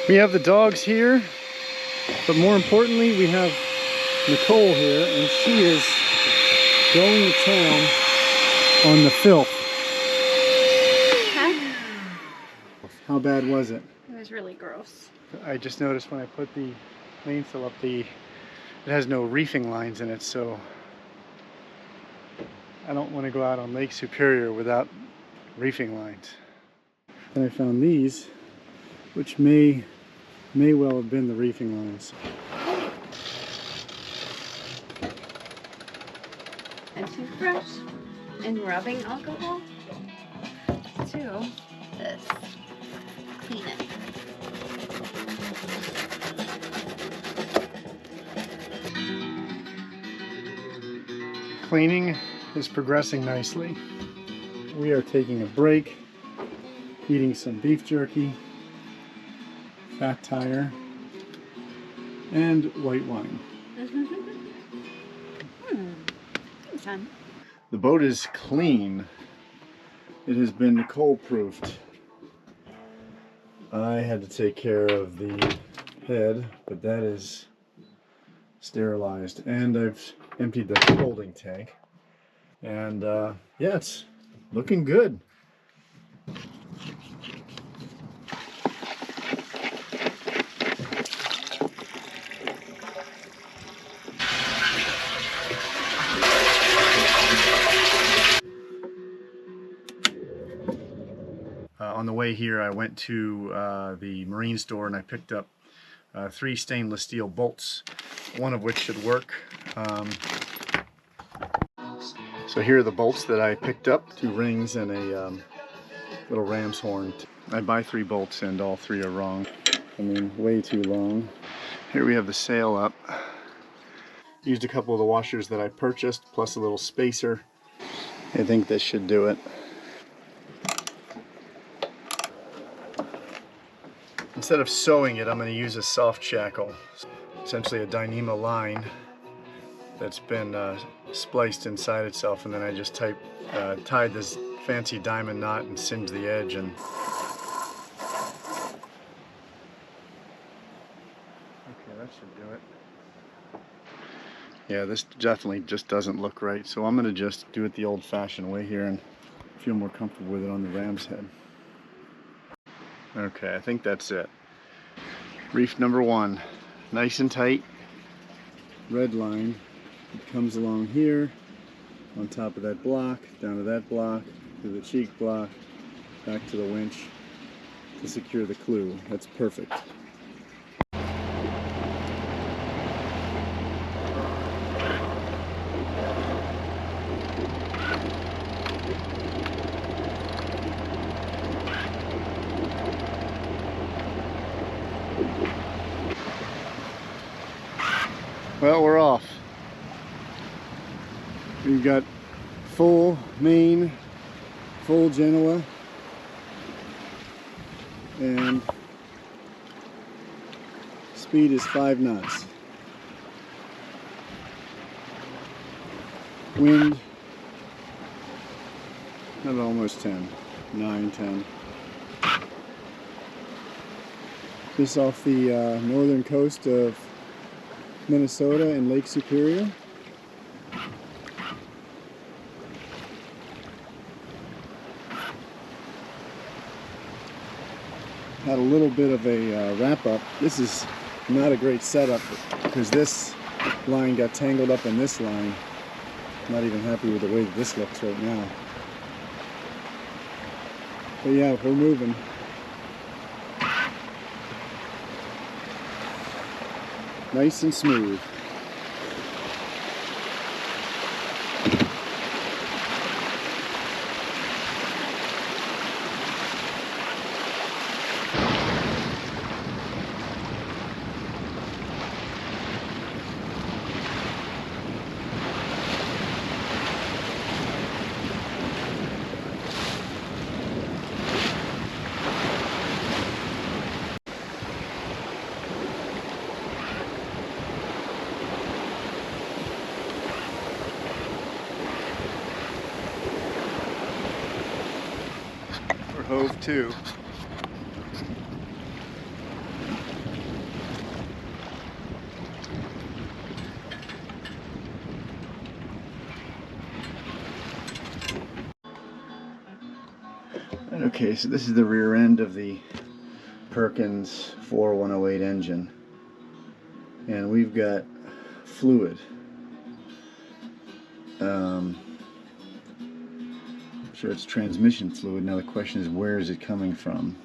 We have the dogs here, but more importantly, we have Nicole here, and she is going to town on the filth. Huh? How bad was it? It was really gross. I just noticed when I put the mainsail up, it has no reefing lines in it, so I don't want to go out on Lake Superior without reefing lines. And I found these, which may well have been the reefing lines. A toothbrush and rubbing alcohol to this. Clean it. Cleaning is progressing nicely. We are taking a break, eating some beef jerky, fat tire, and white wine. Fun. The boat is clean. It has been Nicole-proofed. I had to take care of the head, but that is sterilized. And I've emptied the holding tank. And yeah, it's looking good. On the way here, I went to the marine store and I picked up 3 stainless steel bolts, one of which should work. So here are the bolts that I picked up, 2 rings and a little ram's horn. I buy 3 bolts and all 3 are wrong. I mean, way too long. Here we have the sail up. Used a couple of the washers that I purchased, plus a little spacer. I think this should do it. Instead of sewing it, I'm going to use a soft shackle, essentially a Dyneema line that's been spliced inside itself, and then I just tied this fancy diamond knot and singed the edge. And okay, that should do it. Yeah, this definitely just doesn't look right, so I'm going to just do it the old-fashioned way here and feel more comfortable with it on the ram's head. Okay, I think that's it. Reef number 1, nice and tight. Red line, it comes along here, on top of that block, down to that block, to the cheek block, back to the winch to secure the clew. That's perfect. Well, we're off. We've got full main, full Genoa, and speed is 5 knots. Wind, not almost 10, 9, 10. This off the northern coast of Minnesota and Lake Superior. Had a little bit of a wrap up. This is not a great setup because this line got tangled up in this line. Not even happy with the way that this looks right now. But yeah, we're moving. Nice and smooth. Hove 2. Okay, so this is the rear end of the Perkins 4108 engine, and we've got fluid. I'm sure it's transmission fluid. Now the question is, where is it coming from?